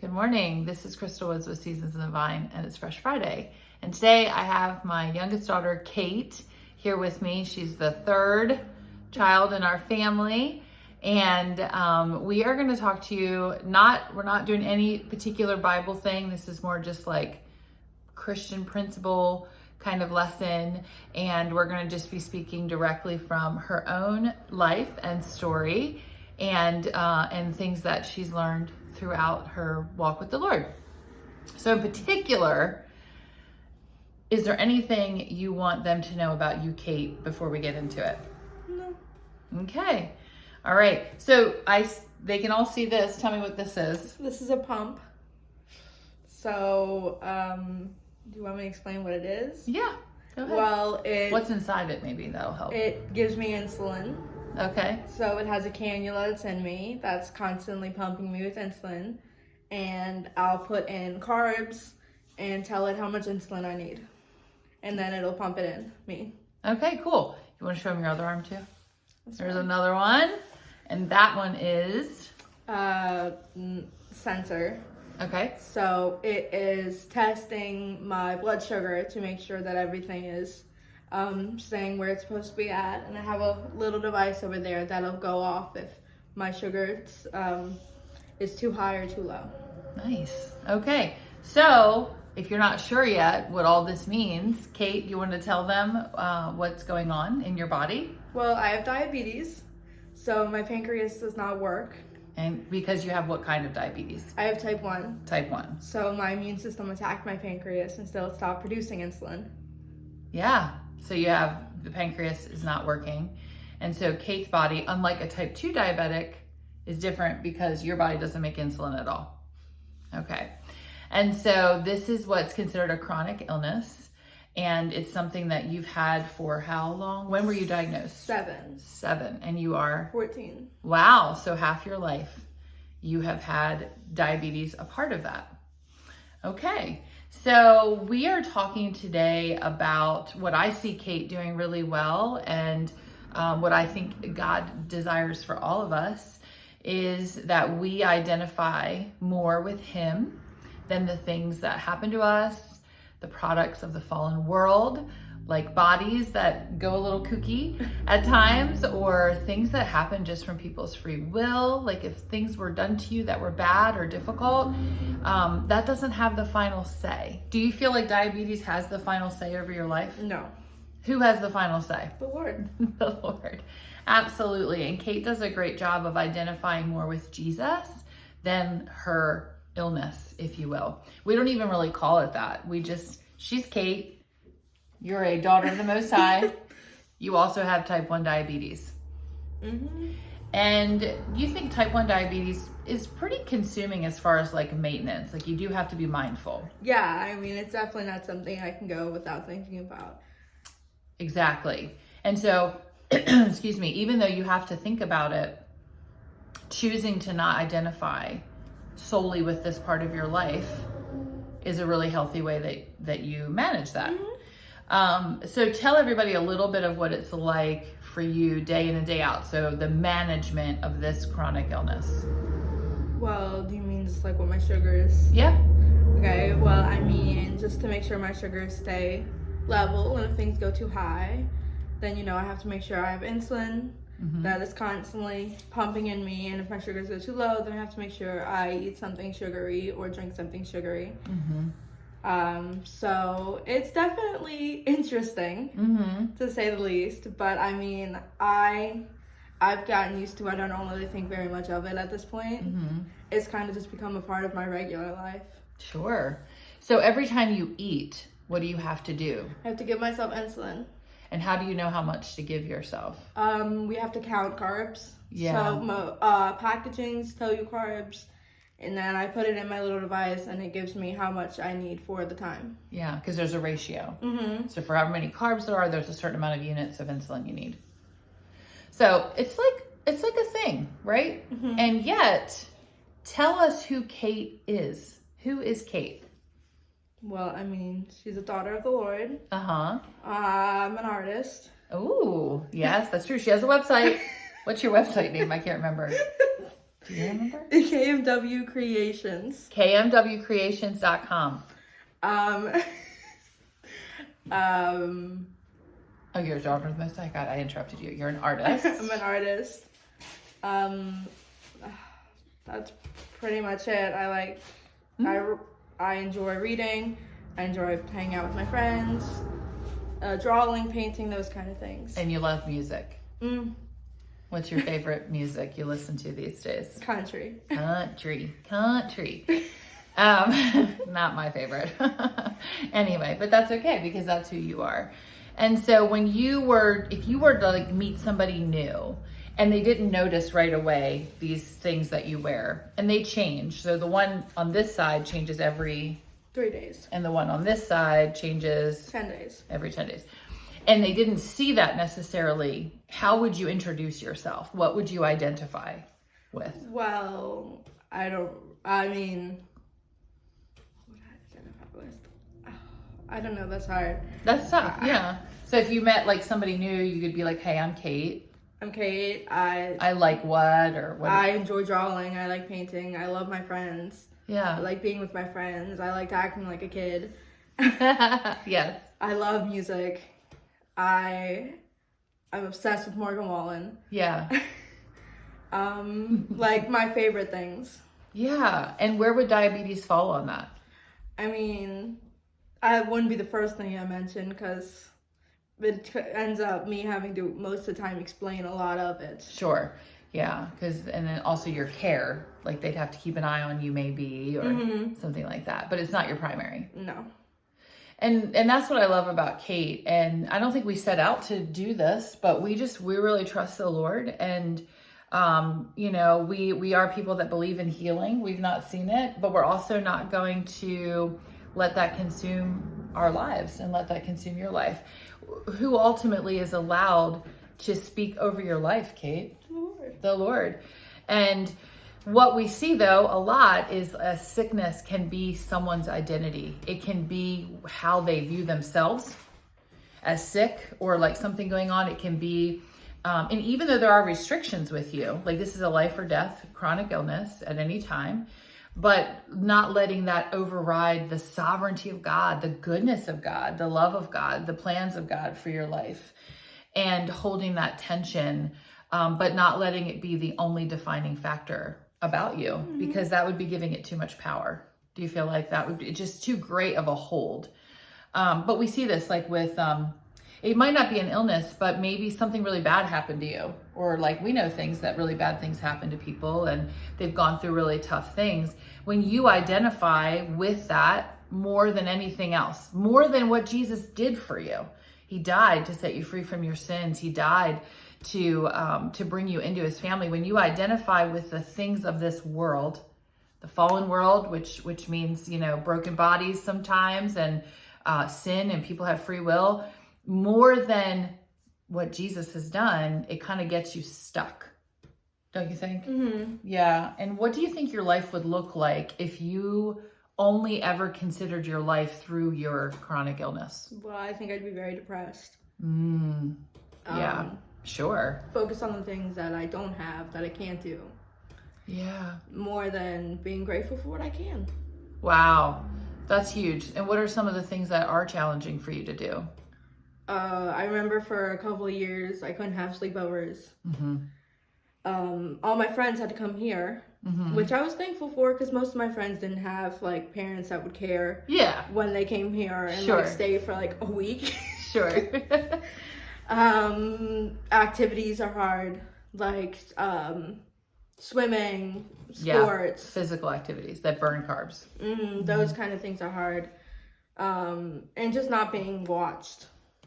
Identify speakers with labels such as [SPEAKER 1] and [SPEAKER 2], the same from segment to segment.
[SPEAKER 1] Good morning. This is Crystal Woods with Seasons in the Vine, and it's Fresh Friday. And today I have my youngest daughter, Kate, here with me. She's the third child in our family. And we are going to talk to you, we're not doing any particular Bible thing. This is more just like Christian principle kind of lesson. And we're going to just be speaking directly from her own life and story and things that she's learned throughout her walk with the Lord. So in particular, is there anything you want them to know about you, Kate, before we get into it?
[SPEAKER 2] No.
[SPEAKER 1] Okay. All right. So they can all see this. Tell me what this is.
[SPEAKER 2] This is a pump. So, do you want me to explain what it is?
[SPEAKER 1] Yeah. Go ahead.
[SPEAKER 2] Well,
[SPEAKER 1] what's inside it? Maybe that'll help.
[SPEAKER 2] It gives me insulin.
[SPEAKER 1] Okay.
[SPEAKER 2] So it has a cannula that's in me that's constantly pumping me with insulin. And I'll put in carbs and tell it how much insulin I need. And then it'll pump it in me.
[SPEAKER 1] Okay, cool. You want to show them your other arm too? There's another one. And that one is?
[SPEAKER 2] Sensor.
[SPEAKER 1] Okay.
[SPEAKER 2] So it is testing my blood sugar to make sure that everything is staying where it's supposed to be at. And I have a little device over there that'll go off if my sugar is too high or too low.
[SPEAKER 1] Nice. Okay. So if you're not sure yet what all this means, Kate, you want to tell them what's going on in your body?
[SPEAKER 2] Well, I have diabetes, so my pancreas does not work.
[SPEAKER 1] And because you have what kind of diabetes?
[SPEAKER 2] I have type 1.
[SPEAKER 1] Type 1.
[SPEAKER 2] So my immune system attacked my pancreas and still stopped producing insulin.
[SPEAKER 1] Yeah. So you have the pancreas is not working. And so Kate's body, unlike a type 2 diabetic, is different because your body doesn't make insulin at all. Okay. And so this is what's considered a chronic illness. And it's something that you've had for how long? When were you diagnosed?
[SPEAKER 2] 7.
[SPEAKER 1] 7. And you are?
[SPEAKER 2] 14.
[SPEAKER 1] Wow. So half your life you have had diabetes, a part of that. Okay. So we are talking today about what I see Kate doing really well, and what I think God desires for all of us is that we identify more with Him than the things that happen to us, the products of the fallen world, like bodies that go a little kooky at times, or things that happen just from people's free will. Like if things were done to you that were bad or difficult, that doesn't have the final say. Do you feel like diabetes has the final say over your life?
[SPEAKER 2] No.
[SPEAKER 1] Who has the final say?
[SPEAKER 2] The Lord.
[SPEAKER 1] The Lord. Absolutely. And Kate does a great job of identifying more with Jesus than her illness, if you will. We don't even really call it that. She's Kate. You're a daughter of the Most High. You also have type 1 diabetes.
[SPEAKER 2] Mm-hmm.
[SPEAKER 1] And you think type 1 diabetes is pretty consuming as far as like maintenance. Like you do have to be mindful.
[SPEAKER 2] Yeah, I mean, it's definitely not something I can go without thinking about.
[SPEAKER 1] Exactly. And so, excuse me, even though you have to think about it, choosing to not identify solely with this part of your life is a really healthy way that you manage that. Mm-hmm. So tell everybody a little bit of what it's like for you day in and day out. So the management of this chronic illness.
[SPEAKER 2] Well, do you mean just like what my sugar is?
[SPEAKER 1] Yeah.
[SPEAKER 2] Okay, well, I mean, just to make sure my sugars stay level, and if things go too high, then, I have to make sure I have insulin. Mm-hmm. That is constantly pumping in me, and if my sugars go too low, then I have to make sure I eat something sugary or drink something sugary. Mm-hmm. So it's definitely interesting, mm-hmm. to say the least, but I mean, I've gotten used to it. I don't really think very much of it at this point. Mm-hmm. It's kind of just become a part of my regular life.
[SPEAKER 1] Sure. So every time you eat, what do you have to do?
[SPEAKER 2] I have to give myself insulin.
[SPEAKER 1] And how do you know how much to give yourself?
[SPEAKER 2] We have to count carbs.
[SPEAKER 1] Yeah.
[SPEAKER 2] So packagings tell you carbs, and then I put it in my little device, and it gives me how much I need for the time.
[SPEAKER 1] Yeah, because there's a ratio.
[SPEAKER 2] Mm-hmm.
[SPEAKER 1] So for however many carbs there are, there's a certain amount of units of insulin you need. So it's like a thing, right? Mm-hmm. And yet, tell us who Kate is. Who is Kate?
[SPEAKER 2] Well, I mean, she's a daughter of the Lord.
[SPEAKER 1] Uh-huh.
[SPEAKER 2] I'm an artist.
[SPEAKER 1] Oh, yes, that's true. She has a website. What's your website name? I can't remember. Do you remember?
[SPEAKER 2] KMW Creations.
[SPEAKER 1] KMWcreations.com. Oh, you're a genre of most. I interrupted you. You're an artist.
[SPEAKER 2] I'm an artist. That's pretty much it. I enjoy reading. I enjoy hanging out with my friends, drawing, painting, those kind of things.
[SPEAKER 1] And you love music.
[SPEAKER 2] Mm.
[SPEAKER 1] What's your favorite music you listen to these days?
[SPEAKER 2] Country.
[SPEAKER 1] Country. Not my favorite. Anyway, but that's okay because that's who you are. And so if you were to like meet somebody new and they didn't notice right away these things that you wear and they change. So the one on this side changes every
[SPEAKER 2] 3 days.
[SPEAKER 1] And the one on this side changes
[SPEAKER 2] 10 days.
[SPEAKER 1] Every 10 days. And they didn't see that necessarily. How would you introduce yourself? What would you identify with?
[SPEAKER 2] Well, I don't know, that's hard.
[SPEAKER 1] That's tough, yeah. So if you met like somebody new, you could be like, hey, I'm Kate.
[SPEAKER 2] I'm Kate.
[SPEAKER 1] I like what or what?
[SPEAKER 2] I enjoy drawing. I like painting. I love my friends.
[SPEAKER 1] Yeah.
[SPEAKER 2] I like being with my friends. I like acting like a kid.
[SPEAKER 1] Yes.
[SPEAKER 2] I love music. I'm obsessed with Morgan Wallen.
[SPEAKER 1] Yeah.
[SPEAKER 2] Like my favorite things.
[SPEAKER 1] Yeah. And where would diabetes fall on that?
[SPEAKER 2] I mean, I wouldn't be the first thing I mentioned because it ends up me having to most of the time explain a lot of it.
[SPEAKER 1] Sure. Yeah. And then also your care, like they'd have to keep an eye on you maybe or something like that, but it's not your primary.
[SPEAKER 2] No.
[SPEAKER 1] And that's what I love about Kate. And I don't think we set out to do this, but we really trust the Lord. And, we are people that believe in healing. We've not seen it, but we're also not going to let that consume our lives and let that consume your life. Who ultimately is allowed to speak over your life, Kate? The Lord. And what we see though a lot is a sickness can be someone's identity. It can be how they view themselves as sick or like something going on. It can be, and even though there are restrictions with you, like this is a life or death chronic illness at any time, but not letting that override the sovereignty of God, the goodness of God, the love of God, the plans of God for your life, and holding that tension, but not letting it be the only defining factor about you, because that would be giving it too much power. Do you feel like that would be just too great of a hold? But we see this like with, it might not be an illness, but maybe something really bad happened to you. Or like we know things that really bad things happen to people and they've gone through really tough things. When you identify with that more than anything else, more than what Jesus did for you, he died to set you free from your sins. He died to bring you into his family. When you identify with the things of this world, the fallen world, which means, broken bodies sometimes and sin, and people have free will, more than what Jesus has done, it kind of gets you stuck. Don't you think?
[SPEAKER 2] Mm-hmm.
[SPEAKER 1] Yeah. And what do you think your life would look like if you only ever considered your life through your chronic illness?
[SPEAKER 2] Well, I think I'd be very depressed.
[SPEAKER 1] Yeah. Sure.
[SPEAKER 2] Focus on the things that I don't have, that I can't do.
[SPEAKER 1] Yeah.
[SPEAKER 2] More than being grateful for what I can.
[SPEAKER 1] Wow. That's huge. And what are some of the things that are challenging for you to do?
[SPEAKER 2] I remember for a couple of years, I couldn't have sleepovers.
[SPEAKER 1] Mm-hmm.
[SPEAKER 2] All my friends had to come here, which I was thankful for because most of my friends didn't have like parents that would care.
[SPEAKER 1] Yeah.
[SPEAKER 2] When they came here and
[SPEAKER 1] Sure.
[SPEAKER 2] like stay for like a week.
[SPEAKER 1] Sure.
[SPEAKER 2] Activities are hard, like swimming,
[SPEAKER 1] Yeah,
[SPEAKER 2] sports,
[SPEAKER 1] physical activities that burn carbs.
[SPEAKER 2] Those kind of things are hard, and just not being watched.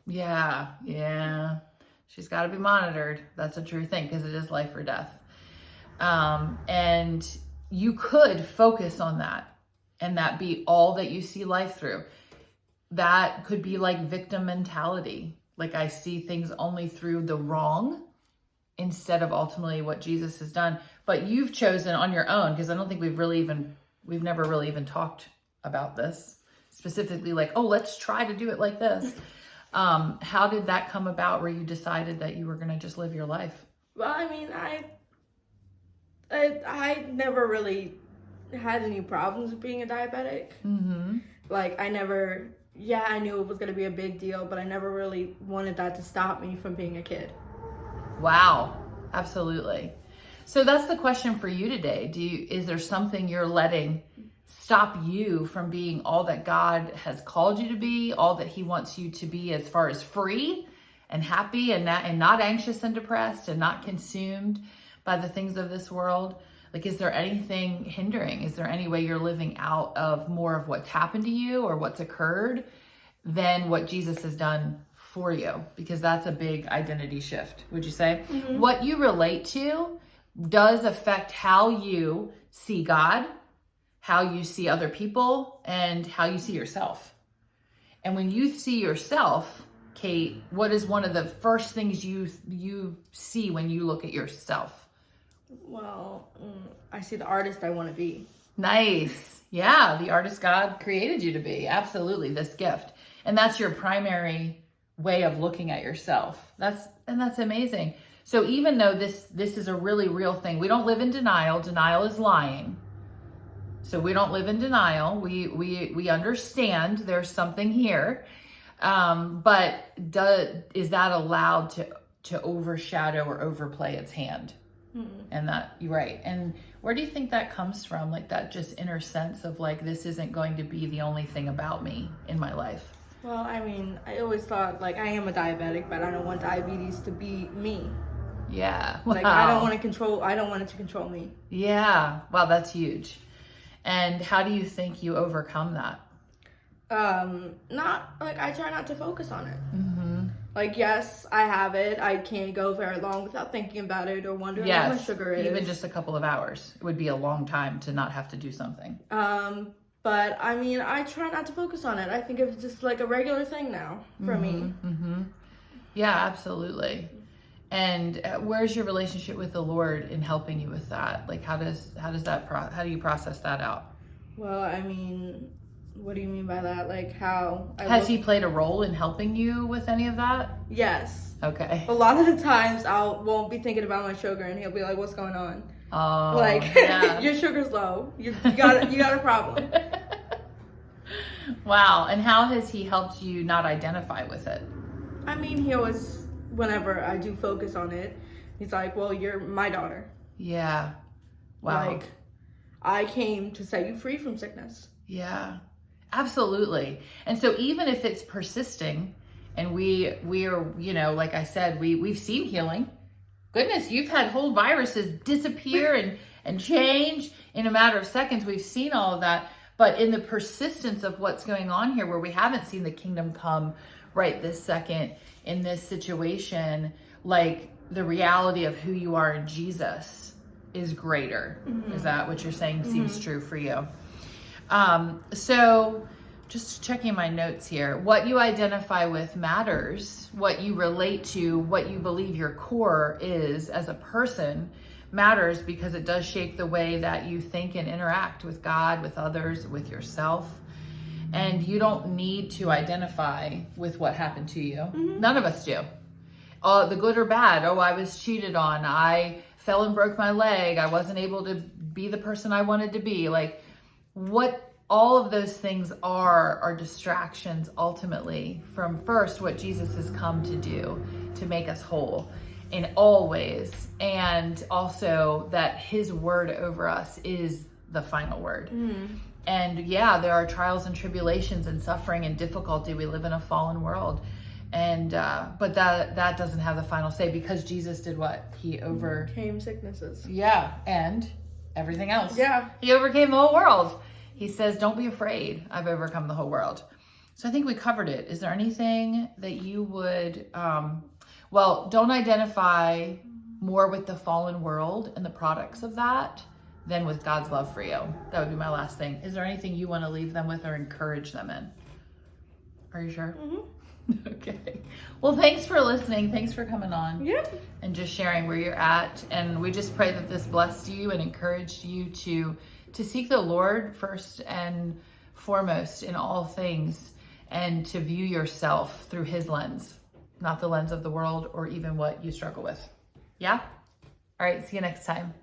[SPEAKER 1] Yeah. She's got to be monitored. That's a true thing because it is life or death. And you could focus on that and that be all that you see life through. That could be like victim mentality. Like I see things only through the wrong instead of ultimately what Jesus has done. But you've chosen on your own, because I don't think we've never really even talked about this specifically, like, oh, let's try to do it like this. How did that come about where you decided that you were going to just live your life?
[SPEAKER 2] Well, I mean, I never really had any problems with being a diabetic.
[SPEAKER 1] Mm-hmm.
[SPEAKER 2] Like, I never, yeah, I knew it was going to be a big deal, but I never really wanted that to stop me from being a kid.
[SPEAKER 1] Wow, absolutely. So that's the question for you today. Is there something you're letting stop you from being all that God has called you to be, all that he wants you to be as far as free and happy and not anxious and depressed and not consumed by the things of this world? Like, is there anything hindering? Is there any way you're living out of more of what's happened to you or what's occurred than what Jesus has done for you? Because that's a big identity shift, would you say?
[SPEAKER 2] Mm-hmm.
[SPEAKER 1] What you relate to does affect how you see God, how you see other people, and how you see yourself. And when you see yourself, Kate, what is one of the first things you see when you look at yourself?
[SPEAKER 2] Well, I see the artist I want to be.
[SPEAKER 1] Nice. Yeah, the artist God created you to be. Absolutely, this gift. And that's your primary way of looking at yourself. That's amazing. So even though this is a really real thing, we don't live in denial. Denial is lying. So we don't live in denial. We understand there's something here. But is that allowed to overshadow or overplay its hand?
[SPEAKER 2] Mm-hmm.
[SPEAKER 1] And that, you're right. And where do you think that comes from? Like that just inner sense of like, this isn't going to be the only thing about me in my life.
[SPEAKER 2] Well, I mean, I always thought, like, I am a diabetic, but I don't want diabetes to be me.
[SPEAKER 1] Yeah.
[SPEAKER 2] Like,
[SPEAKER 1] Wow.
[SPEAKER 2] I don't want it to control me.
[SPEAKER 1] Yeah. Wow, that's huge. And how do you think you overcome that?
[SPEAKER 2] I try not to focus on it.
[SPEAKER 1] Mm-hmm.
[SPEAKER 2] Like, yes, I have it. I can't go very long without thinking about it or wondering what my sugar is.
[SPEAKER 1] Even just a couple of hours. It would be a long time to not have to do something.
[SPEAKER 2] But I mean, I try not to focus on it. I think it's just like a regular thing now for me.
[SPEAKER 1] Mm-hmm. Yeah, absolutely. And where's your relationship with the Lord in helping you with that? Like, how do you process that out?
[SPEAKER 2] Well, I mean, what do you mean by that? Like, how
[SPEAKER 1] has he played a role in helping you with any of that?
[SPEAKER 2] Yes.
[SPEAKER 1] Okay.
[SPEAKER 2] A lot of the times I won't be thinking about my sugar, and he'll be like, "What's going on?"
[SPEAKER 1] Oh,
[SPEAKER 2] like,
[SPEAKER 1] yeah.
[SPEAKER 2] Your sugar's low. You got a problem.
[SPEAKER 1] Wow. And how has he helped you not identify with it?
[SPEAKER 2] I mean, he always, whenever I do focus on it, he's like, "Well, you're my daughter."
[SPEAKER 1] Yeah. Wow.
[SPEAKER 2] Like, I came to set you free from sickness.
[SPEAKER 1] Yeah, absolutely. And so even if it's persisting and we are, like I said, we've seen healing. Goodness, you've had whole viruses disappear and change in a matter of seconds. We've seen all of that. But in the persistence of what's going on here, where we haven't seen the kingdom come right this second in this situation, like the reality of who you are in Jesus is greater. Mm-hmm. Is that what you're saying seems true for you? So just checking my notes here, what you identify with matters. What you relate to, what you believe your core is as a person matters, because it does shape the way that you think and interact with God, with others, with yourself. And you don't need to identify with what happened to you. Mm-hmm. None of us do. The good or bad. Oh, I was cheated on. I fell and broke my leg. I wasn't able to be the person I wanted to be. Like, what all of those things are distractions ultimately from first what Jesus has come to do, to make us whole in all ways. And also that his word over us is the final word. Mm. And yeah, there are trials and tribulations and suffering and difficulty. We live in a fallen world. And but that doesn't have the final say, because Jesus did what? He overcame
[SPEAKER 2] sicknesses.
[SPEAKER 1] Yeah, and everything else.
[SPEAKER 2] Yeah.
[SPEAKER 1] He overcame the whole world. He says, don't be afraid. I've overcome the whole world. So I think we covered it. Is there anything that you would, don't identify more with the fallen world and the products of that than with God's love for you. That would be my last thing. Is there anything you want to leave them with or encourage them in? Are you sure? Mm-hmm. Okay. Well, thanks for listening. Thanks for coming on.
[SPEAKER 2] Yeah.
[SPEAKER 1] And just sharing where you're at. And we just pray that this blessed you and encouraged you to seek the Lord first and foremost in all things, and to view yourself through his lens, not the lens of the world or even what you struggle with. Yeah? All right. See you next time.